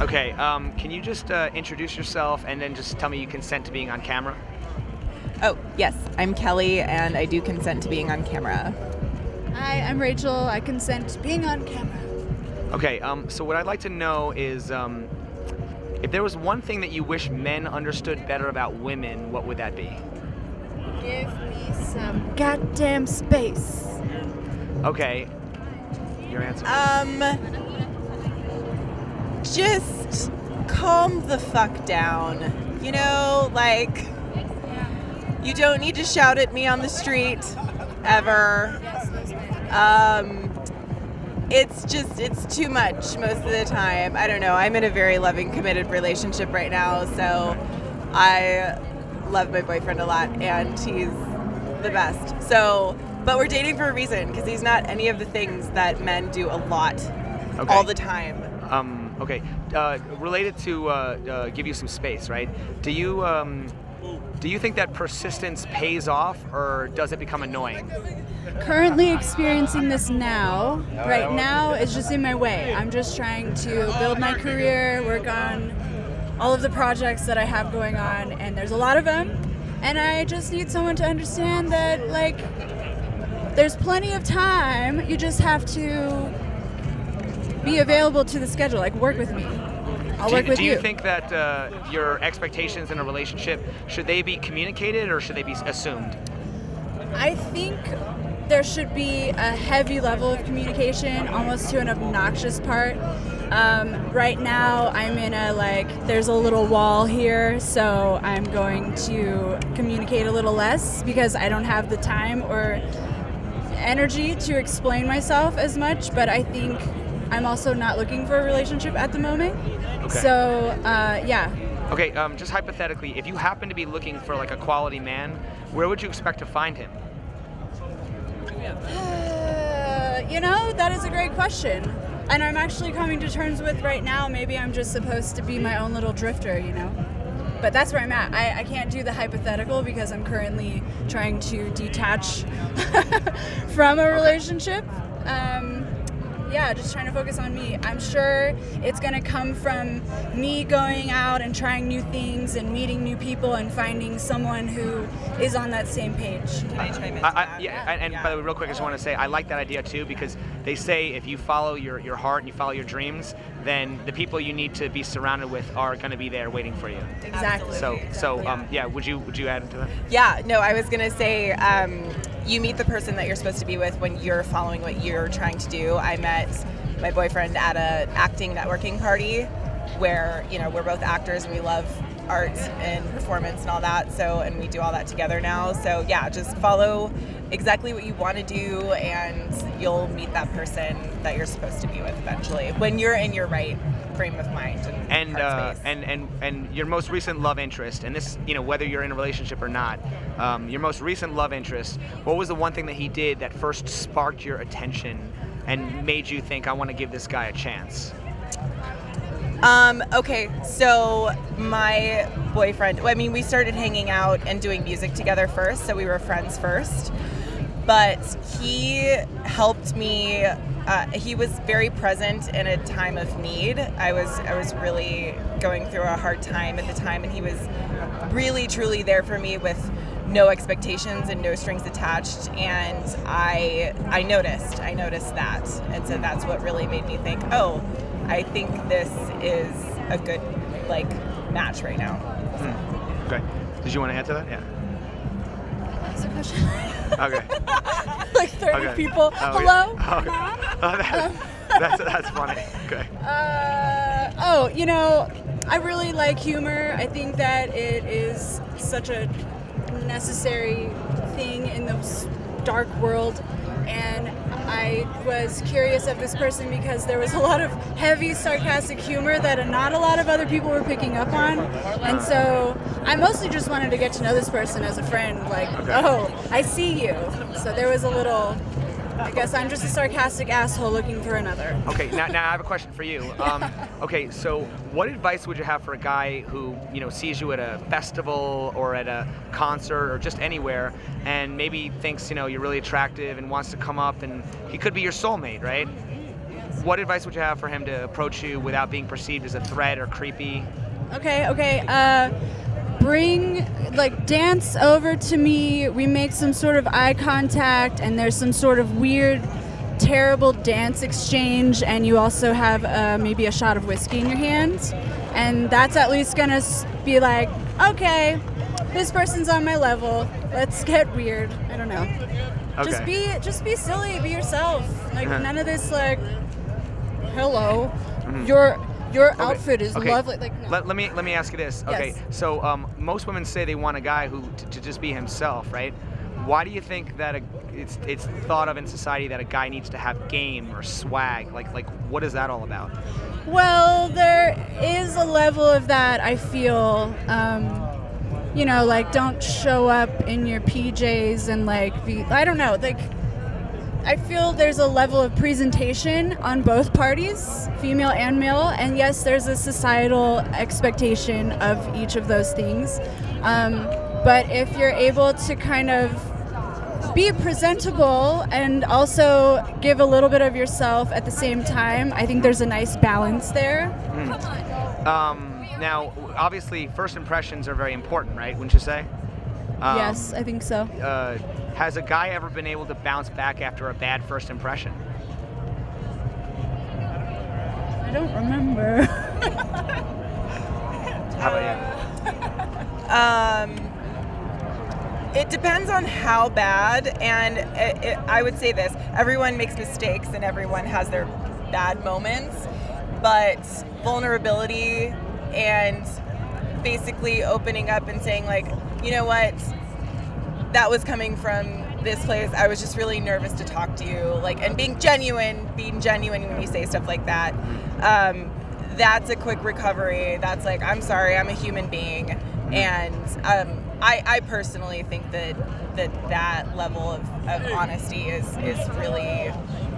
Okay, can you just introduce yourself and then just tell me you consent to being on camera? Oh, yes, I'm Kelly, and I do consent to being on camera. Hi, I'm Rachel. I consent to being on camera. Okay, so what I'd like to know is if there was one thing that you wish men understood better about women, what would that be? Give me some goddamn space. Okay, your answer. Just calm the fuck down. You know, like, you don't need to shout at me on the street, ever. It's too much most of the time. I don't know. I'm in a very loving, committed relationship right now, so I love my boyfriend a lot, and he's the best. So, but we're dating for a reason, because he's not any of the things that men do a lot, all the time. Okay, related to give you some space, right? Do you think that persistence pays off, or does it become annoying? Currently experiencing this now. Right now is just in my way. I'm just trying to build my career, work on all of the projects that I have going on, and there's a lot of them. And I just need someone to understand that, like, there's plenty of time. You just have to be available to the schedule. Like, work with me. I'll work with you. Do you think that your expectations in a relationship, should they be communicated or should they be assumed? I think there should be a heavy level of communication, almost to an obnoxious part. Right now, I'm in there's a little wall here, so I'm going to communicate a little less because I don't have the time or energy to explain myself as much, but I think I'm also not looking for a relationship at the moment. Okay. So, yeah. Okay, just hypothetically, if you happen to be looking for like a quality man, where would you expect to find him? That is a great question. And I'm actually coming to terms with right now, maybe I'm just supposed to be my own little drifter, But that's where I'm at. I can't do the hypothetical because I'm currently trying to detach from a relationship. Just trying to focus on me. I'm sure it's going to come from me going out and trying new things and meeting new people and finding someone who is on that same page. Can I chime in? By the way, real quick, I just want to say I like that idea too, because they say if you follow your heart and you follow your dreams, then the people you need to be surrounded with are going to be there waiting for you. Exactly. Would you add to that? Yeah, no, I was going to say, you meet the person that you're supposed to be with when you're following what you're trying to do. I met my boyfriend at an acting networking party where, we're both actors and we love art and performance and all that. So, and we do all that together now. So yeah, just follow exactly what you want to do and you'll meet that person that you're supposed to be with eventually when you're in your right frame of mind and heart space. And your most recent love interest, and this, whether you're in a relationship or not, your most recent love interest, what was the one thing that he did that first sparked your attention and made you think, I want to give this guy a chance? Okay, so my boyfriend, we started hanging out and doing music together first, so we were friends first. But he helped me. He was very present in a time of need. I was really going through a hard time at the time, and he was really, truly there for me with no expectations and no strings attached. And I noticed that, and so that's what really made me think, oh, I think this is a good match right now. Okay. Did you want to add to that? Yeah. What's the question? Okay. 30 people. Hello? Yeah. Okay. That's funny. Okay. I really like humor. I think that it is such a necessary thing in this dark world. And I was curious of this person because there was a lot of heavy, sarcastic humor that not a lot of other people were picking up on. And so I mostly just wanted to get to know this person as a friend. Oh, I see you. So there was a little, I guess I'm just a sarcastic asshole looking for another. Okay, now I have a question for you. Okay, so what advice would you have for a guy who, sees you at a festival or at a concert or just anywhere and maybe thinks, you're really attractive and wants to come up, and he could be your soulmate, right? what advice would you have for him to approach you without being perceived as a threat or creepy? Okay. Dance over to me. We make some sort of eye contact, and there's some sort of weird, terrible dance exchange, and you also have maybe a shot of whiskey in your hand, and that's at least gonna be like, okay, this person's on my level. Let's get weird. I don't know. Okay. Just be silly. Be yourself. Like none of this like, hello, Mhm. your outfit is Okay. lovely. Like no. Let me ask you this. Okay, Yes. so most women say they want a guy who to just be himself, right? Why do you think that it's thought of in society that a guy needs to have game or swag? Like what is that all about? Well, there is a level of that, I feel. Like don't show up in your PJs and like be, I don't know, like I feel there's a level of presentation on both parties, female and male, and yes, there's a societal expectation of each of those things. But if you're able to kind of be presentable and also give a little bit of yourself at the same time, I think there's a nice balance there. Now, obviously, first impressions are very important, right? Wouldn't you say? Yes, I think so. Has a guy ever been able to bounce back after a bad first impression? I don't remember. How about you? It depends on how bad, and I would say this: everyone makes mistakes and everyone has their bad moments, but vulnerability and basically opening up and saying like, you know what, that was coming from this place. I was just really nervous to talk to you, like, and being genuine when you say stuff like that. That's a quick recovery. That's like, I'm sorry, I'm a human being, and I personally think that level of honesty is really,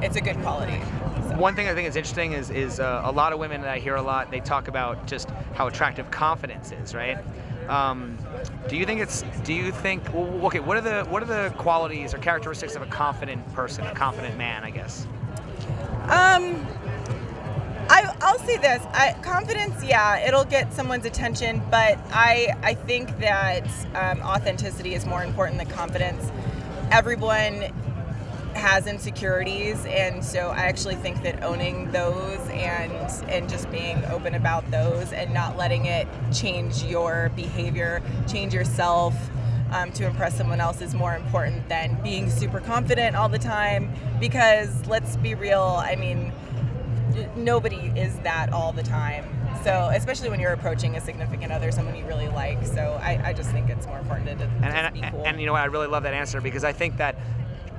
it's a good quality. So. One thing I think is interesting is a lot of women that I hear a lot, they talk about just how attractive confidence is, right? Do you think well, okay, what are the qualities or characteristics of a confident person, a confident man, I guess? I'll say this. Confidence, yeah, it'll get someone's attention, but I think that authenticity is more important than confidence. Everyone has insecurities, and so I actually think that owning those and just being open about those and not letting it change your behavior, change yourself to impress someone else is more important than being super confident all the time, because let's be real, I mean, nobody is that all the time. So especially when you're approaching a significant other, someone you really like. So I just think it's more important to just be cool. And you know what, I really love that answer, because I think that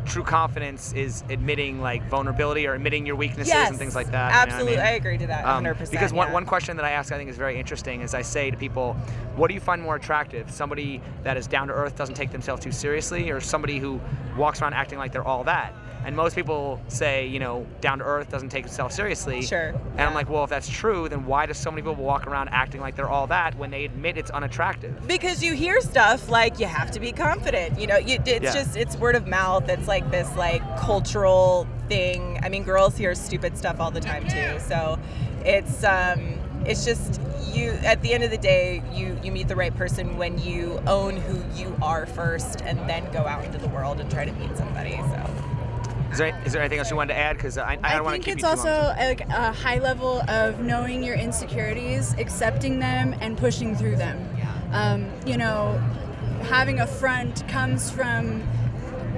true confidence is admitting like vulnerability or admitting your weaknesses and things like that. Absolutely, you know what I mean? I agree to that 100%. Because one question that I ask I think is very interesting is I say to people, what do you find more attractive? Somebody that is down to earth, doesn't take themselves too seriously, or somebody who walks around acting like they're all that? And most people say, down to earth, doesn't take itself seriously. Sure. And I'm like, well, if that's true, then why do so many people walk around acting like they're all that when they admit it's unattractive? Because you hear stuff like you have to be confident. It's word of mouth. It's like this like cultural thing. I mean, girls hear stupid stuff all the time too. So it's just you. At the end of the day, you meet the right person when you own who you are first, and then go out into the world and try to meet somebody. So. Is there anything else you wanted to add? Because I don't want to keep you too long. I think it's also like a high level of knowing your insecurities, accepting them, and pushing through them. Having a front comes from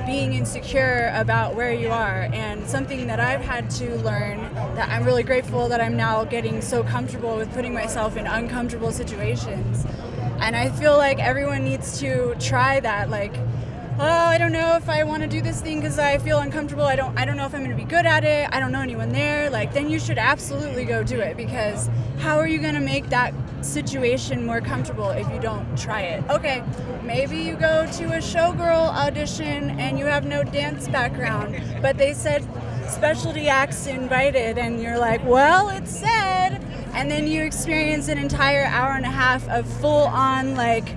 being insecure about where you are, and something that I've had to learn that I'm really grateful that I'm now getting so comfortable with putting myself in uncomfortable situations. And I feel like everyone needs to try that, like, oh, I don't know if I want to do this thing because I feel uncomfortable. I don't know if I'm going to be good at it. I don't know anyone there. Like, then you should absolutely go do it, because how are you going to make that situation more comfortable if you don't try it? Okay, maybe you go to a showgirl audition and you have no dance background, but they said specialty acts invited, and you're like, well, it said, and then you experience an entire hour and a half of full-on, like,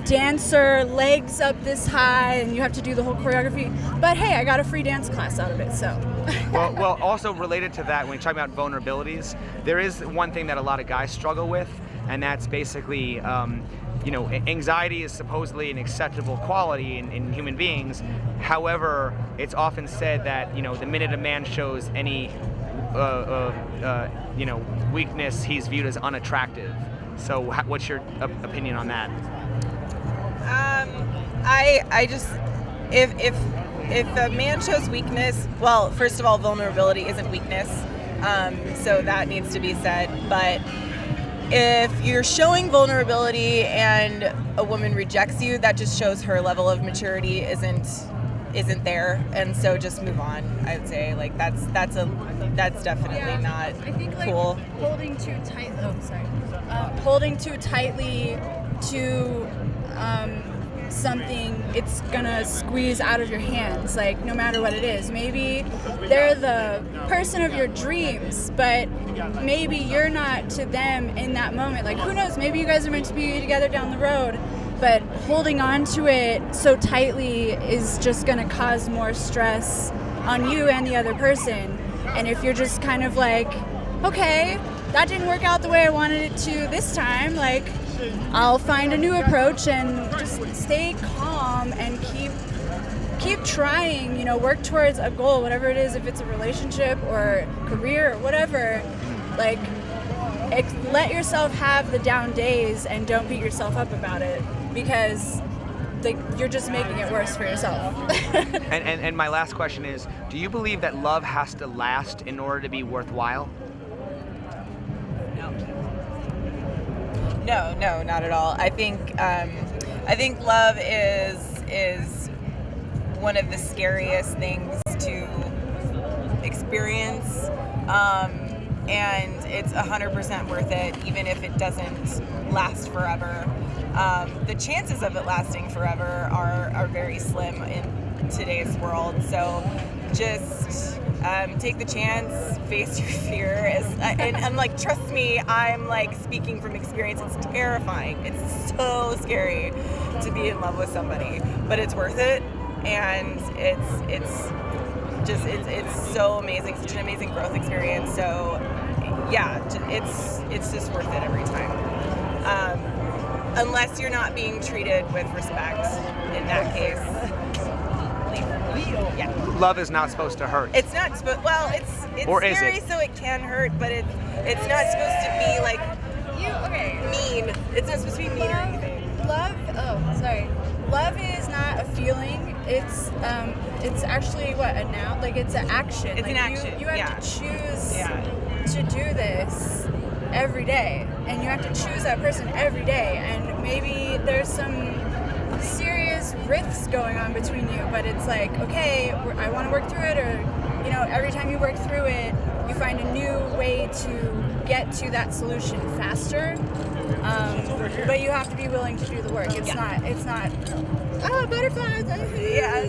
dancer, legs up this high, and you have to do the whole choreography. But hey, I got a free dance class out of it, so Well, also related to that, when you're talking about vulnerabilities, there is one thing that a lot of guys struggle with, and that's basically, anxiety is supposedly an acceptable quality in human beings. However, it's often said that, the minute a man shows any, weakness, he's viewed as unattractive. So, what's your opinion on that? I just, if a man shows weakness, well, first of all, vulnerability isn't weakness, so that needs to be said. But if you're showing vulnerability and a woman rejects you, that just shows her level of maturity isn't there, and so just move on. I would say, like, that's definitely not I think, like, cool. holding too tight. Oh, sorry. Holding too tightly to something, it's gonna squeeze out of your hands, like, no matter what it is. Maybe they're the person of your dreams, but maybe you're not to them in that moment. Like, who knows, maybe you guys are meant to be together down the road, but holding on to it so tightly is just gonna cause more stress on you and the other person. And if you're just kind of like, okay, that didn't work out the way I wanted it to this time, like, I'll find a new approach and just stay calm and keep trying, work towards a goal, whatever it is, if it's a relationship or career or whatever. Like, let yourself have the down days and don't beat yourself up about it, because you're just making it worse for yourself. and my last question is, do you believe that love has to last in order to be worthwhile? No, not at all. I think love is one of the scariest things to experience, and it's 100% worth it, even if it doesn't last forever. The chances of it lasting forever are very slim in today's world. So just take the chance, face your fear, and like, trust me, I'm like speaking from experience. It's terrifying. It's so scary to be in love with somebody, but it's worth it, and it's so amazing, such an amazing growth experience. So yeah, it's just worth it every time. Unless you're not being treated with respect, in that case, leave. Yeah. Love is not supposed to hurt. It's not supposed. Well, it's Or is scary, it? so it can hurt, but it's not supposed to be like mean. It's not supposed to be mean or anything. Love is not a feeling. It's actually a noun. Like, it's an action. It's like, an action. You have to choose to do this every day, and you have to choose that person every day. And maybe there's some serious rifts going on between you, but it's like, okay, I want to work through it, or every time you work through it, you find a new way to get to that solution faster. But you have to be willing to do the work. It's not butterflies,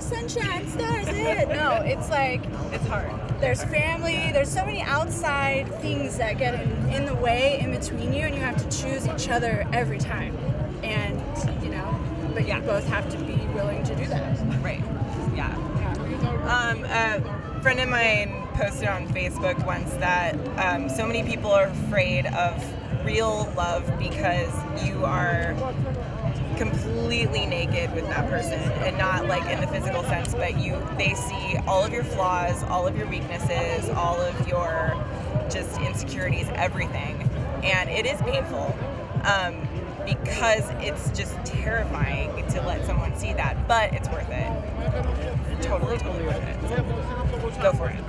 sunshine, stars, no, it's like, It's hard. there's family, there's so many outside things that get in the way in between you, and you have to choose each other every time. And but you both have to be willing to do that. Right. Yeah. A friend of mine posted on Facebook once that so many people are afraid of real love because you are completely naked with that person, and not like in the physical sense, but they see all of your flaws, all of your weaknesses, all of your just insecurities, everything. And it is painful. Because it's just terrifying to let someone see that, but it's worth it. Totally worth it. Go for it.